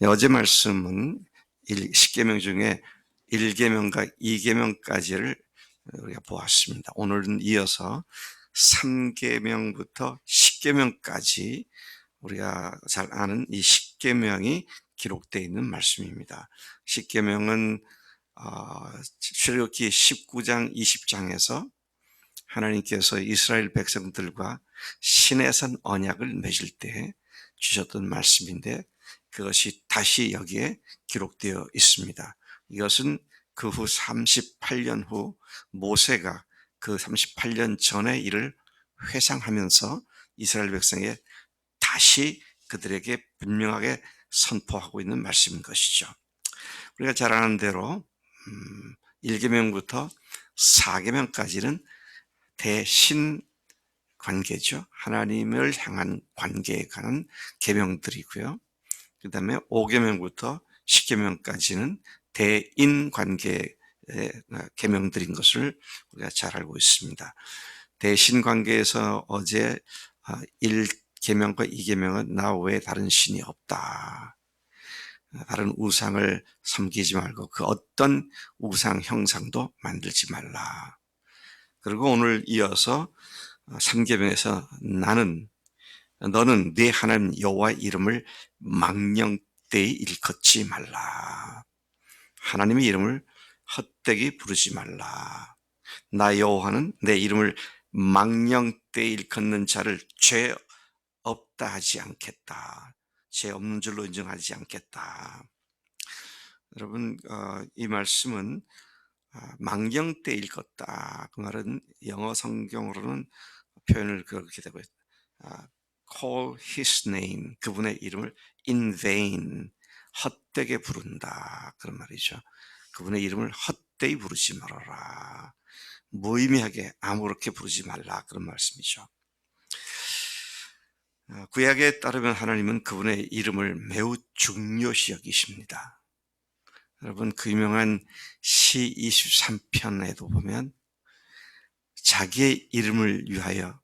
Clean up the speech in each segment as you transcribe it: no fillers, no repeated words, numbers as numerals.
어제 말씀은 십계명 중에 1계명과 2계명까지를 우리가 보았습니다. 오늘은 이어서 3계명부터 10계명까지 우리가 잘 아는 이 십계명이 기록되어 있는 말씀입니다. 십계명은 출애굽기 19장 20장에서 하나님께서 이스라엘 백성들과 시내산 언약을 맺을 때 주셨던 말씀인데, 그것이 다시 여기에 기록되어 있습니다. 이것은 그 후 38년 후 모세가 그 38년 전의 일을 회상하면서 이스라엘 백성에 다시 그들에게 분명하게 선포하고 있는 말씀인 것이죠. 우리가 잘 아는 대로 1계명부터 4계명까지는 대신 관계죠. 하나님을 향한 관계에 관한 계명들이고요. 그 다음에 5계명부터 10계명까지는 대인 관계의 계명들인 것을 우리가 잘 알고 있습니다. 대신 관계에서 어제 1계명과 2계명은 나 외에 다른 신이 없다. 다른 우상을 섬기지 말고 그 어떤 우상 형상도 만들지 말라. 그리고 오늘 이어서 3계명에서 너는 네 하나님 여호와의 이름을 망령되이 일컫지 말라. 하나님의 이름을 헛되이 부르지 말라. 나 여호와는 내 이름을 망령되이 일컫는 자를 죄 없다 하지 않겠다. 죄 없는 줄로 인정하지 않겠다. 여러분, 이 말씀은 망령되이 일컫다. 그 말은 영어 성경으로는 표현을 그렇게 되고 있다. call his name, 그분의 이름을 in vain, 헛되게 부른다, 그런 말이죠. 그분의 이름을 헛되이 부르지 말아라. 무의미하게 아무렇게 부르지 말라, 그런 말씀이죠. 구약에 따르면 하나님은 그분의 이름을 매우 중요시 여기십니다. 여러분, 그 유명한 시 23편에도 보면 자기의 이름을 위하여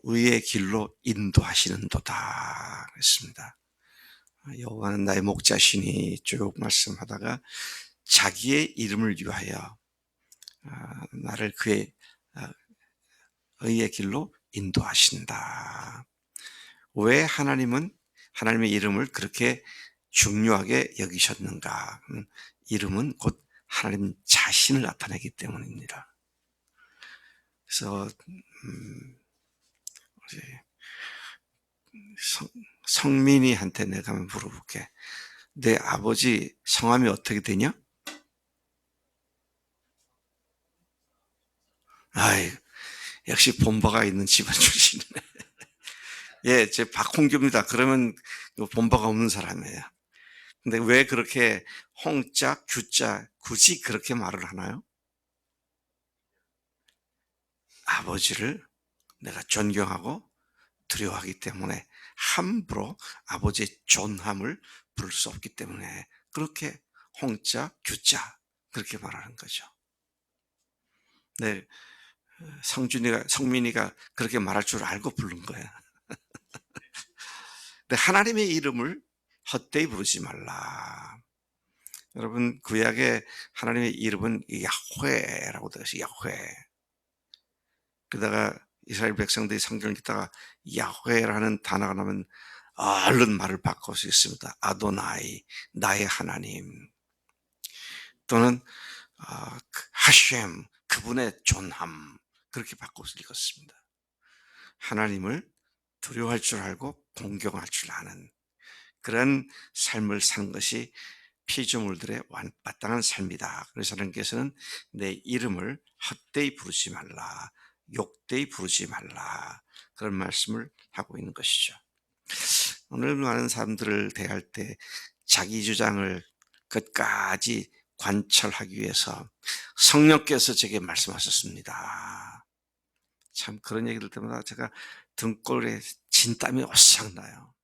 의의 길로 인도하시는도다 그랬습니다. 여호와는 나의 목자시니 쭉 말씀하다가 자기의 이름을 위하여 나를 그의 의의 길로 인도하신다. 왜 하나님은 하나님의 이름을 그렇게 중요하게 여기셨는가? 이름은 곧 하나님 자신을 나타내기 때문입니다. 그래서 성민이한테 내가 한번 물어볼게. 내 아버지 성함이 어떻게 되냐? 아이, 역시 본바가 있는 집안 출신이네. 예, 제 박홍규입니다. 그러면 본바가 없는 사람이에요. 근데 왜 그렇게 홍자, 규자 굳이 그렇게 말을 하나요? 아버지를 내가 존경하고 두려워하기 때문에 함부로 아버지의 존함을 부를 수 없기 때문에 그렇게 홍자, 규자 그렇게 말하는 거죠. 네, 성민이가 그렇게 말할 줄 알고 부른 거야. 근데 하나님의 이름을 헛되이 부르지 말라. 여러분, 구약의 하나님의 이름은 야훼라고 되어 있어요. 야훼. 그러다가 이스라엘 백성들이 성경을 읽다가 야훼라는 단어가 나면 얼른 말을 바꿀 수 있습니다. 아도나이, 나의 하나님. 또는 하셴, 그분의 존함. 그렇게 바꿔서 읽었습니다. 하나님을 두려워할 줄 알고 공경할 줄 아는 그런 삶을 사는 것이 피조물들의 마땅한 삶이다. 그래서 하나님께서는 내 이름을 헛되이 부르지 말라, 욕되이 부르지 말라, 그런 말씀을 하고 있는 것이죠. 오늘 많은 사람들을 대할 때 자기 주장을 끝까지 관철하기 위해서 성령께서 제게 말씀하셨습니다. 참 그런 얘기들 때마다 제가 등골에 진땀이 오싹 나요.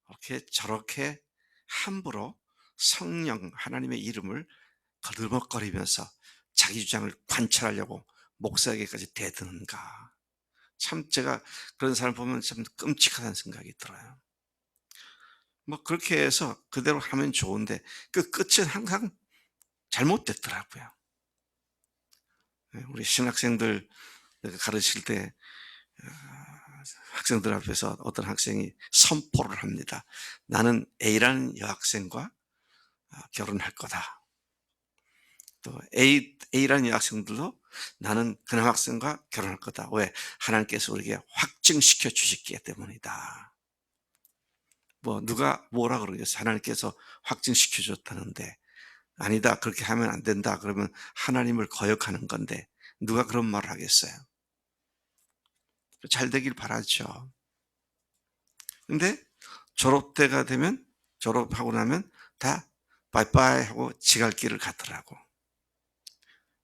이렇게 저렇게 함부로 성령 하나님의 이름을 거들먹거리면서 자기 주장을 관철하려고 목사에게까지 대드는가. 참 제가 그런 사람 보면 참 끔찍하다는 생각이 들어요. 뭐 그렇게 해서 그대로 하면 좋은데 그 끝은 항상 잘못됐더라고요. 예, 우리 신학생들 가르칠 때 학생들 앞에서 어떤 학생이 선포를 합니다. "나는 A라는 여학생과 결혼할 거다." 또 A라는 여학생들도 "나는 그 남학생과 결혼할 거다." 왜? 하나님께서 우리에게 확증시켜 주셨기 때문이다. 뭐 누가 뭐라 그러겠어요. 하나님께서 확증시켜 줬다는데 "아니다. 그렇게 하면 안 된다." 그러면 하나님을 거역하는 건데 누가 그런 말을 하겠어요. 잘 되길 바라죠. 근데 졸업 때가 되면 졸업하고 나면 다 빠이빠이 하고 지갈 길을 가더라고.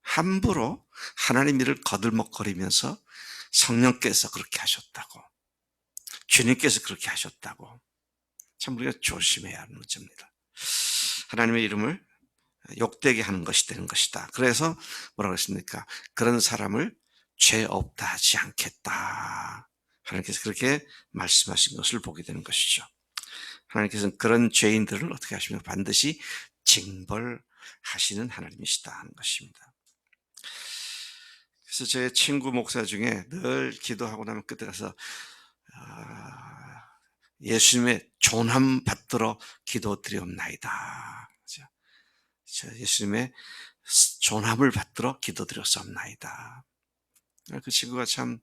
함부로 하나님 일을 거들먹거리면서 성령께서 그렇게 하셨다고, 주님께서 그렇게 하셨다고. 참 우리가 조심해야 하는 문제입니다. 하나님의 이름을 욕되게 하는 것이 되는 것이다. 그래서 뭐라고 했습니까? 그런 사람을 죄 없다 하지 않겠다. 하나님께서 그렇게 말씀하신 것을 보게 되는 것이죠. 하나님께서는 그런 죄인들을 어떻게 하십니까? 반드시 징벌하시는 하나님이시다 하는 것입니다. 그래서 제 친구 목사 중에 늘 기도하고 나면 끝에 가서 아, 예수님의 존함 받들어 기도드리옵나이다. 그죠? 저 예수님의 존함을 받들어 기도드렸사옵나이다. 그 친구가 참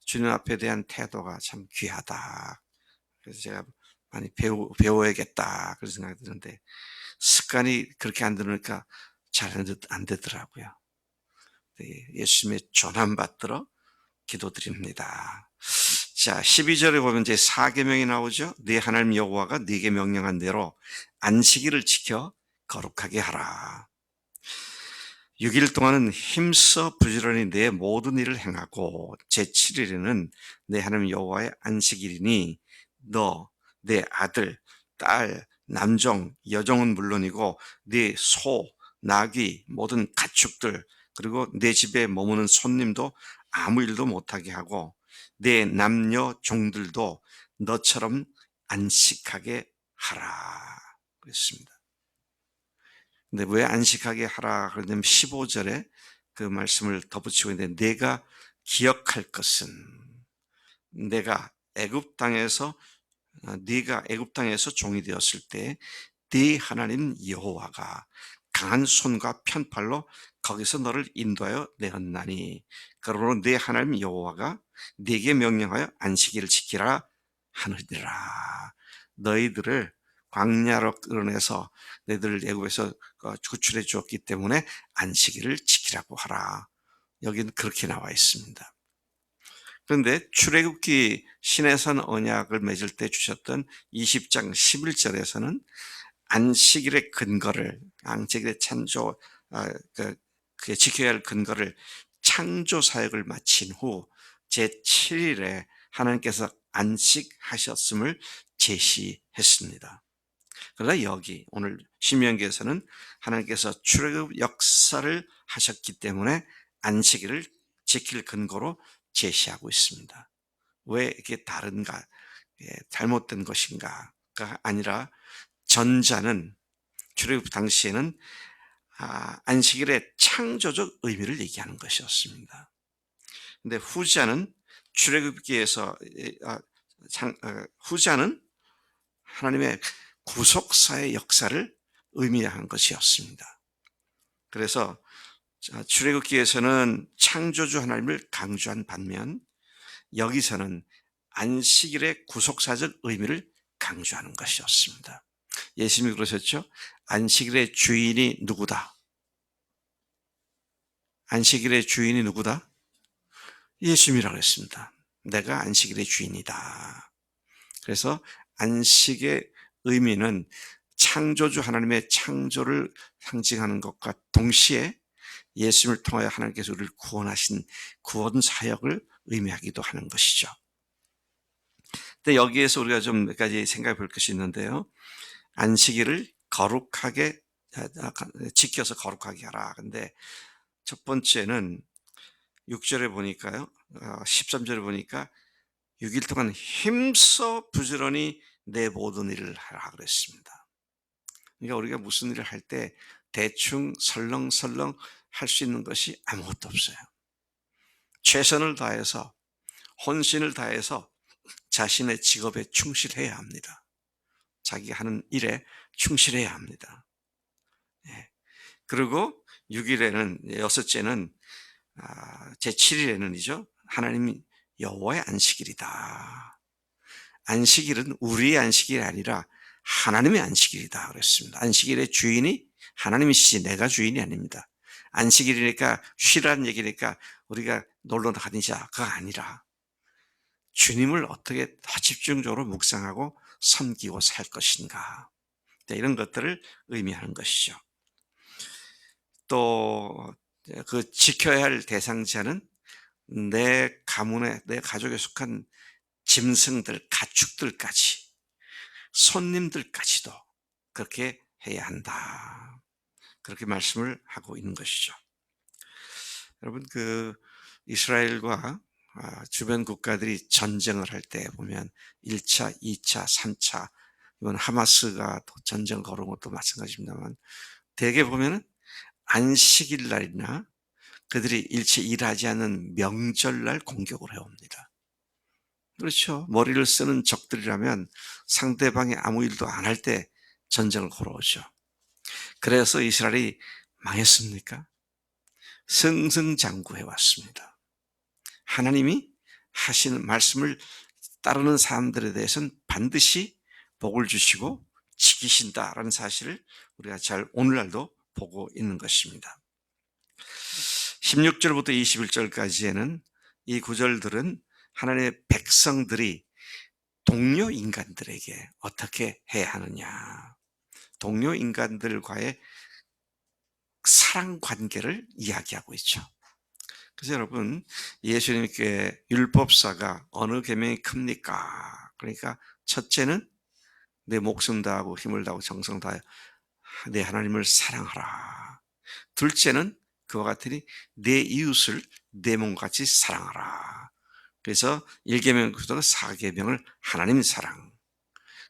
주님 앞에 대한 태도가 참 귀하다. 그래서 제가 많이 배워야겠다. 그런 생각이 드는데 습관이 그렇게 안 들으니까 잘 안 되더라고요. 네, 예수님의 전함 받들어 기도드립니다. 자, 12절에 보면 이제 4계명이 나오죠. 네 하나님 여호와가 네게 명령한 대로 안식일을 지켜 거룩하게 하라. 6일 동안은 힘써 부지런히 내 모든 일을 행하고 제7일에는 내 하나님 여호와의 안식일이니 너, 내 아들, 딸, 남종, 여종은 물론이고 네 소, 나귀, 모든 가축들 그리고 내 집에 머무는 손님도 아무 일도 못하게 하고 내 남녀 종들도 너처럼 안식하게 하라 그랬습니다. 근데 왜 안식하게 하라 그러냐면 15절에 그 말씀을 덧붙이고 있는데 내가 기억할 것은 내가 애굽 땅에서 네가 애굽 땅에서 종이 되었을 때 네 하나님 여호와가 강한 손과 편팔로 거기서 너를 인도하여 내었나니 그러므로 네 하나님 여호와가 네게 명령하여 안식일을 지키라 하느니라. 너희들을 광야로 끌어내서 너희들을 애굽에서 구출해 주었기 때문에 안식일을 지키라고 하라. 여기는 그렇게 나와 있습니다. 그런데 출애굽기 시내산 언약을 맺을 때 주셨던 20장 11절에서는 안식일의 근거를 안식일의 창조 그게 지켜야 할 근거를 창조 사역을 마친 후 제7일에 하나님께서 안식하셨음을 제시했습니다. 그러나 여기 오늘 신명기에서는 하나님께서 출애굽 역사를 하셨기 때문에 안식일을 지킬 근거로 제시하고 있습니다. 왜 이게 다른가? 예, 잘못된 것인가가 아니라 전자는 출애굽 당시에는 안식일의 창조적 의미를 얘기하는 것이었습니다. 근데 후자는 출애굽기에서 후자는 하나님의 구속사의 역사를 의미한 것이었습니다. 그래서 출애굽기에서는 창조주 하나님을 강조한 반면 여기서는 안식일의 구속사적 의미를 강조하는 것이었습니다. 예수님이 그러셨죠. 안식일의 주인이 누구다? 안식일의 주인이 누구다? 예수님이라고 했습니다. 내가 안식일의 주인이다. 그래서 안식의 의미는 창조주 하나님의 창조를 상징하는 것과 동시에 예수님을 통하여 하나님께서 우리를 구원하신 구원 사역을 의미하기도 하는 것이죠. 근데 여기에서 우리가 좀 몇 가지 생각해 볼 것이 있는데요. 안식일을 거룩하게 지켜서 거룩하게 하라. 근데 첫 번째는 6절에 보니까요. 13절에 보니까 6일 동안 힘써 부지런히 내 모든 일을 하라 그랬습니다. 그러니까 우리가 무슨 일을 할 때 대충 설렁설렁 할 수 있는 것이 아무것도 없어요. 최선을 다해서 혼신을 다해서 자신의 직업에 충실해야 합니다. 자기 하는 일에 충실해야 합니다. 예. 그리고 6일에는 여섯째는 제7일에는이죠. 하나님이 여호와의 안식일이다. 안식일은 우리의 안식일이 아니라 하나님의 안식일이다 그랬습니다. 안식일의 주인이 하나님이시지 내가 주인이 아닙니다. 안식일이니까 쉬라는 얘기니까 우리가 놀러 다니자 그거 아니라 주님을 어떻게 더 집중적으로 묵상하고 섬기고 살 것인가 이런 것들을 의미하는 것이죠. 또 그 지켜야 할 대상자는 내 가문에 내 가족에 속한 짐승들, 가축들까지 손님들까지도 그렇게 해야 한다. 그렇게 말씀을 하고 있는 것이죠. 여러분 이스라엘과 주변 국가들이 전쟁을 할 때 보면 1차, 2차, 3차 이건 하마스가 전쟁을 걸은 것도 마찬가지입니다만 대개 보면은 안식일 날이나 그들이 일체 일하지 않는 명절날 공격을 해옵니다. 그렇죠. 머리를 쓰는 적들이라면 상대방이 아무 일도 안 할 때 전쟁을 걸어오죠. 그래서 이스라엘이 망했습니까? 승승장구해 왔습니다. 하나님이 하시는 말씀을 따르는 사람들에 대해서는 반드시 복을 주시고 지키신다라는 사실을 우리가 잘 오늘날도 보고 있는 것입니다. 16절부터 21절까지에는 이 구절들은 하나님의 백성들이 동료 인간들에게 어떻게 해야 하느냐, 동료 인간들과의 사랑 관계를 이야기하고 있죠. 그래서 여러분 예수님께 율법사가 어느 계명이 큽니까? 그러니까 첫째는 내 목숨 다하고 힘을 다하고 정성 다하여 내 하나님을 사랑하라. 둘째는 그와 같으니 내 이웃을 내 몸같이 사랑하라. 그래서 1계명부터 4계명을 하나님 사랑,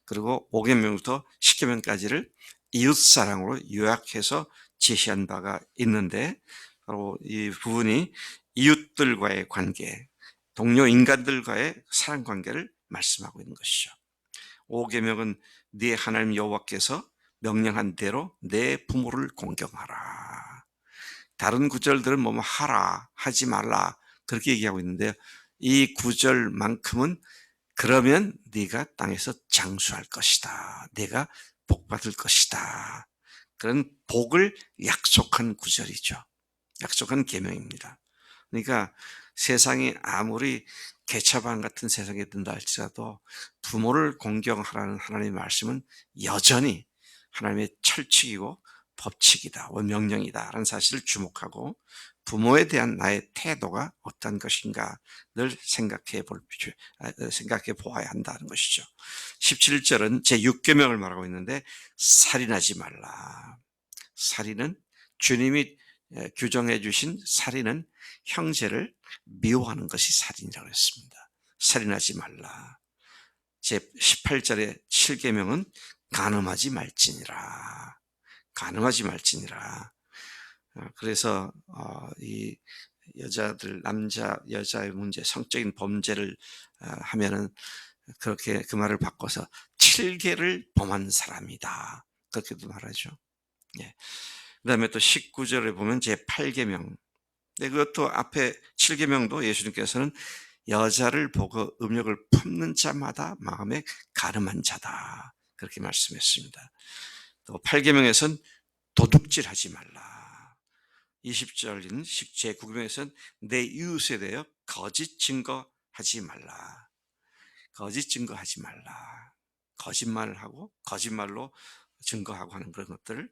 그리고 5계명부터 10계명까지를 이웃 사랑으로 요약해서 제시한 바가 있는데 바로 이 부분이 이웃들과의 관계, 동료 인간들과의 사랑 관계를 말씀하고 있는 것이죠. 5계명은 네 하나님 여호와께서 명령한 대로 내 부모를 공경하라. 다른 구절들은 뭐뭐 하라, 하지 말라 그렇게 얘기하고 있는데요. 이 구절만큼은 그러면 네가 땅에서 장수할 것이다. 네가 복받을 것이다. 그런 복을 약속한 구절이죠. 약속한 계명입니다. 그러니까 세상이 아무리 개차반 같은 세상에 든다 할지라도 부모를 공경하라는 하나님의 말씀은 여전히 하나님의 철칙이고 법칙이다, 명령이다 라는 사실을 주목하고 부모에 대한 나의 태도가 어떤 것인가 늘 생각해 보아야 한다는 것이죠. 17절은 제6계명을 말하고 있는데 살인하지 말라. 살인은 주님이 규정해 주신 살인은 형제를 미워하는 것이 살인이라고 했습니다. 살인하지 말라. 제18절의 7계명은 간음하지 말지니라. 간음하지 말지니라. 그래서 이 여자들 남자 여자의 문제 성적인 범죄를 하면은 그렇게 그 말을 바꿔서 7계를 범한 사람이다. 그렇게도 말하죠. 예. 그다음에 또 19절에 보면 제8계명. 네, 그것도 앞에 7계명도 예수님께서는 여자를 보고 음욕을 품는 자마다 마음에 가늠한 자다. 그렇게 말씀했습니다. 또 8계명에서는 도둑질하지 말라. 20절인 제9계명에서는 내 이웃에 대하여 거짓 증거하지 말라. 거짓 증거하지 말라. 거짓말을 하고 거짓말로 증거하고 하는 그런 것들을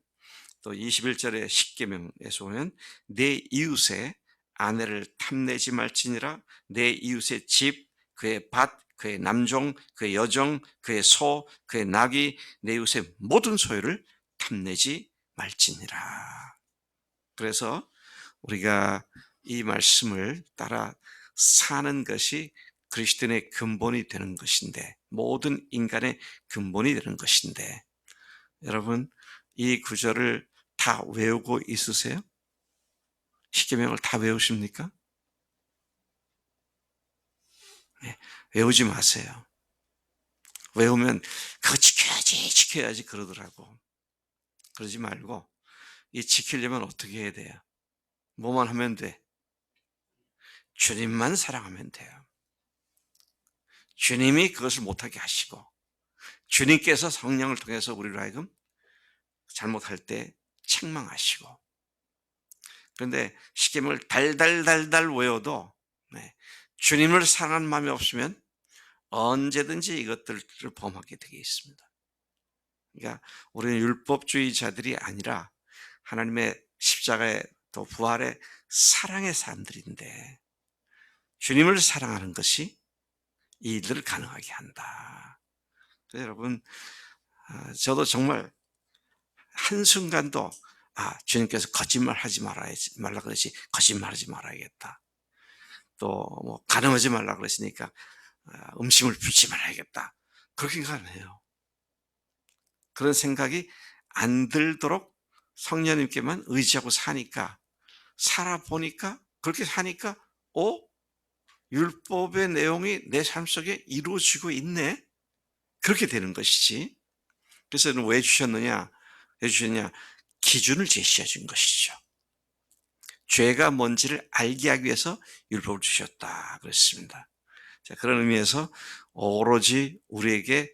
또 21절의 10계명에서 보면 내 이웃의 아내를 탐내지 말지니라. 내 이웃의 집, 그의 밭, 그의 남종, 그의 여종, 그의 소, 그의 나귀, 내 이웃의 모든 소유를 탐내지 말지니라. 그래서 우리가 이 말씀을 따라 사는 것이 그리스도인의 근본이 되는 것인데, 모든 인간의 근본이 되는 것인데, 여러분 이 구절을 다 외우고 있으세요? 십계명을 다 외우십니까? 네, 외우지 마세요. 외우면 그거 지켜야지 그러더라고. 그러지 말고 이 지키려면 어떻게 해야 돼요? 뭐만 하면 돼? 주님만 사랑하면 돼요. 주님이 그것을 못하게 하시고, 주님께서 성령을 통해서 우리로 하여금 잘못할 때 책망하시고. 그런데 십계명을 달달달달 외워도 네, 주님을 사랑하는 마음이 없으면 언제든지 이것들을 범하게 되게 있습니다. 그러니까 우리는 율법주의자들이 아니라 하나님의 십자가의 또 부활의 사랑의 사람들인데, 주님을 사랑하는 것이 이 일들을 가능하게 한다. 그래서 여러분, 저도 정말 한순간도 주님께서 거짓말 하지 말라 그러시, 거짓말하지 말아야겠다. 또 뭐 가늠하지 말라 그러시니까 음식을 풀지 말아야겠다. 그렇게 생각 안 해요. 그런 생각이 안 들도록 성령님께만 의지하고 사니까, 살아보니까, 그렇게 사니까 율법의 내용이 내 삶 속에 이루어지고 있네? 그렇게 되는 것이지. 그래서 왜 주셨느냐? 왜 주셨냐? 기준을 제시해 준 것이죠. 죄가 뭔지를 알게 하기 위해서 율법을 주셨다 그랬습니다. 자, 그런 의미에서 오로지 우리에게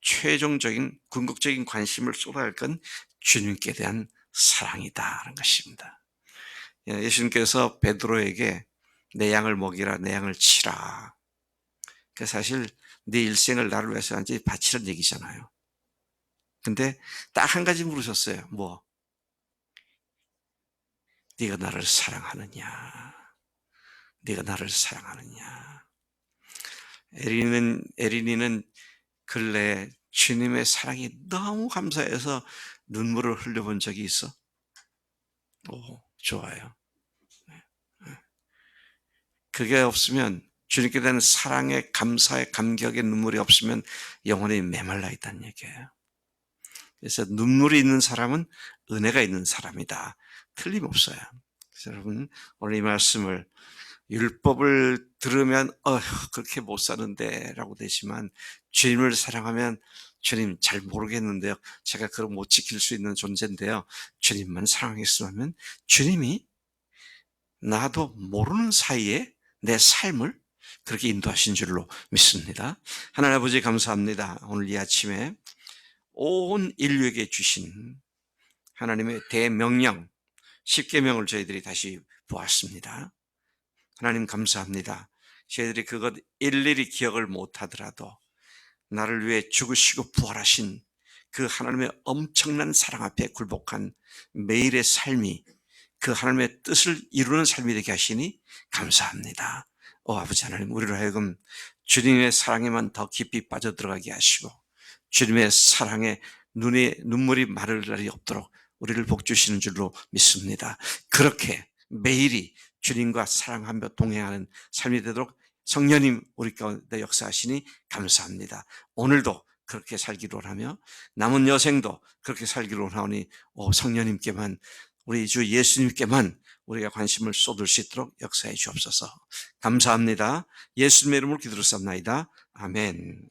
최종적인 궁극적인 관심을 쏟아야 할 건 주님께 대한 사랑이다라는 것입니다. 예수님께서 베드로에게 내 양을 먹이라, 내 양을 치라. 그 사실 네 일생을 나를 위해서 완전히 바치는 얘기잖아요. 근데 딱 한 가지 물으셨어요. 뭐? 네가 나를 사랑하느냐? 네가 나를 사랑하느냐? 에린이는 근래 주님의 사랑이 너무 감사해서 눈물을 흘려본 적이 있어? 좋아요. 그게 없으면, 주님께 대한 사랑의 감사의 감격의 눈물이 없으면 영혼이 메말라 있다는 얘기예요. 그래서 눈물이 있는 사람은 은혜가 있는 사람이다. 틀림없어요. 그래서 여러분, 오늘 이 말씀을, 율법을 들으면 그렇게 못 사는데 라고 되지만, 주님을 사랑하면 주님 잘 모르겠는데요, 제가 그걸 못 지킬 수 있는 존재인데요, 주님만 사랑했으면 주님이 나도 모르는 사이에 내 삶을 그렇게 인도하신 줄로 믿습니다. 하나님 아버지 감사합니다. 오늘 이 아침에 온 인류에게 주신 하나님의 대명령, 십계명을 저희들이 다시 보았습니다. 하나님 감사합니다. 저희들이 그것 일일이 기억을 못하더라도 나를 위해 죽으시고 부활하신 그 하나님의 엄청난 사랑 앞에 굴복한 매일의 삶이 그 하나님의 뜻을 이루는 삶이 되게 하시니 감사합니다. 아버지 하나님, 우리로 하여금 주님의 사랑에만 더 깊이 빠져들어가게 하시고, 주님의 사랑에 눈에 눈물이 마를 날이 없도록 우리를 복주시는 줄로 믿습니다. 그렇게 매일이 주님과 사랑하며 동행하는 삶이 되도록 성령님 우리 가운데 역사하시니 감사합니다. 오늘도 그렇게 살기로 하며 남은 여생도 그렇게 살기로 하오니 성령님께만, 우리 주 예수님께만 우리가 관심을 쏟을 수 있도록 역사해 주옵소서. 감사합니다. 예수님의 이름으로 기도를 쌉나이다. 아멘.